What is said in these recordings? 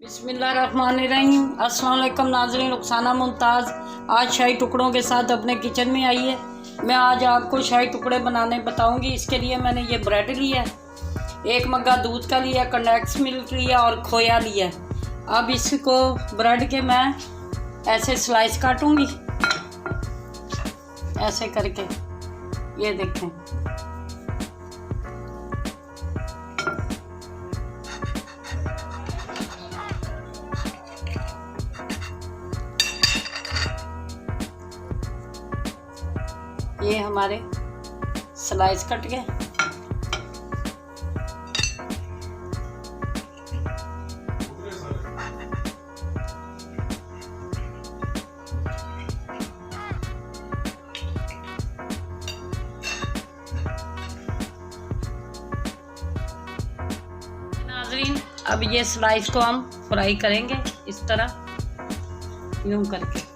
बिस्मिल्लाहिर्रहमानिर्रहीम। अस्सलाम वालेकुम नाज़रीन, रुखसाना मुमताज़ आज शाही टुकड़ों के साथ अपने किचन में आई है। मैं आज आपको शाही टुकड़े बनाने बताऊंगी। इसके लिए मैंने ये ब्रेड लिया, एक मग्गा दूध का लिया, कंडेंस मिल्क लिया और खोया लिया। अब इसको ब्रेड के मैं ऐसे स्लाइस काटूंगी, ऐसे करके। ये देखें, ये हमारे स्लाइस कट गए। नाज़रीन, अब ये स्लाइस को हम फ्राई करेंगे इस तरह यूं करके।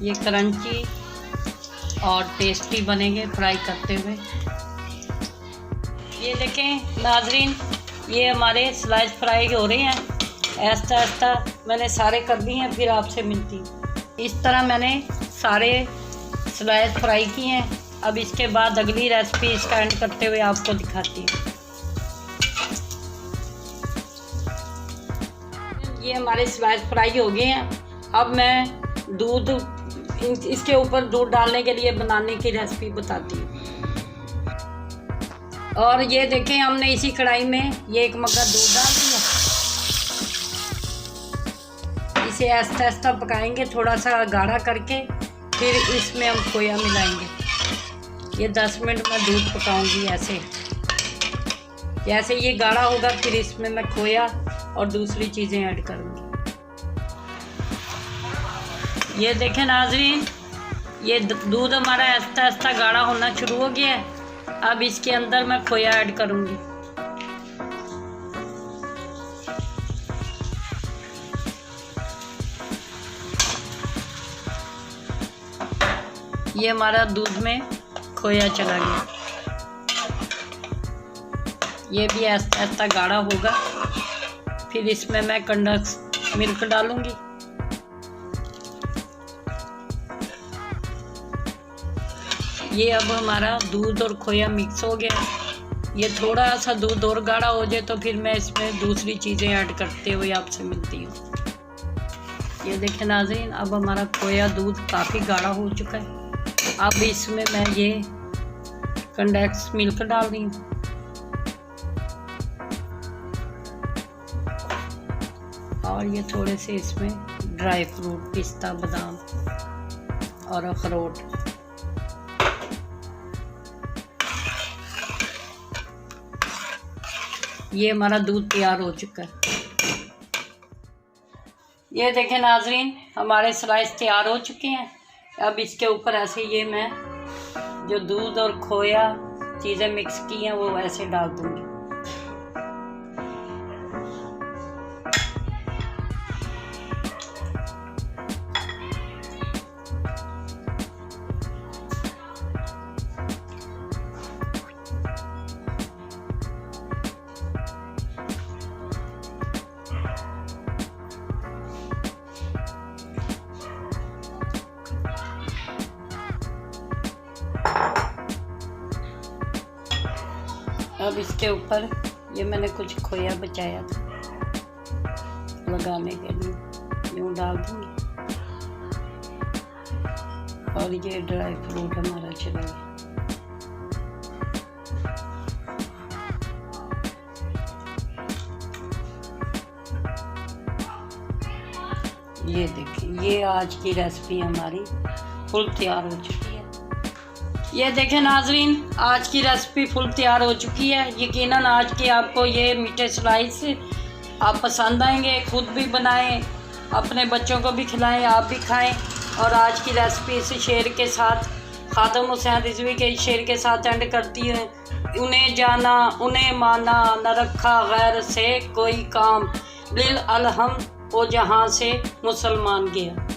ये क्रंची और टेस्टी बनेंगे फ्राई करते हुए। ये देखें नाज़रीन, ये हमारे स्लाइस फ्राई हो रहे हैं। ऐसा ऐसा मैंने सारे कर दिए हैं, फिर आपसे मिलती हूँ। इस तरह मैंने सारे स्लाइस फ्राई किए हैं। अब इसके बाद अगली रेसिपी इसका एंड करते हुए आपको दिखाती हूँ। ये हमारे स्लाइस फ्राई हो गए हैं। अब मैं दूध, इसके ऊपर दूध डालने के लिए बनाने की रेसिपी बताती हूँ। और ये देखें, हमने इसी कढ़ाई में ये एक मग्गा दूध डाल दिया। इसे ऐसा ऐसा पकाएंगे, थोड़ा सा गाढ़ा करके, फिर इसमें हम खोया मिलाएंगे। ये 10 मिनट में दूध पकाऊंगी ऐसे। जैसे ये गाढ़ा होगा, फिर इसमें मैं खोया और दूसरी चीज़ें ऐड करूँगी। ये देखें नाज़रीन, ये दूध हमारा ऐसा ऐसा गाढ़ा होना शुरू हो गया है। अब इसके अंदर मैं खोया ऐड करूँगी। ये हमारा दूध में खोया चला गया। ये भी ऐसा ऐसा गाढ़ा होगा। फिर इसमें मैं कंडेंस मिल्क डालूँगी। ये अब हमारा दूध और खोया मिक्स हो गया। ये थोड़ा सा दूध और गाढ़ा हो जाए तो फिर मैं इसमें दूसरी चीज़ें ऐड करते हुए आपसे मिलती हूँ। ये देखें नाज़रीन, अब हमारा खोया दूध काफ़ी गाढ़ा हो चुका है। अब इसमें मैं ये कंडेंस मिल्क डाल रही हूँ। और ये थोड़े से इसमें ड्राई फ्रूट, पिस्ता, बादाम और अखरोट। ये हमारा दूध तैयार हो चुका है। ये देखें नाज़रीन, हमारे स्लाइस तैयार हो चुके हैं। अब इसके ऊपर ऐसे ये मैं जो दूध और खोया चीज़ें मिक्स की हैं वो ऐसे डाल दूँगी। अब इसके ऊपर ये मैंने कुछ खोया बचाया था लगाने के लिए, यूँ डाल दूँगी। और ये ड्राई फ्रूट हमारा चला गया। ये देखिए, ये आज की रेसिपी हमारी फुल तैयार हो चुकी है। ये देखें नाज़रीन, आज की रेसिपी फुल तैयार हो चुकी है। यकीनन आज की आपको ये मीठे स्लाइस आप पसंद आएंगे। खुद भी बनाएं, अपने बच्चों को भी खिलाएं, आप भी खाएं। और आज की रेसिपी इस शेर के साथ, खातम हुसैन रिजवी के शेर के साथ एंड करती है। उन्हें जाना, उन्हें माना, न रखा गैर से कोई काम, लिल अलहम वो जहाँ से मुसलमान गया।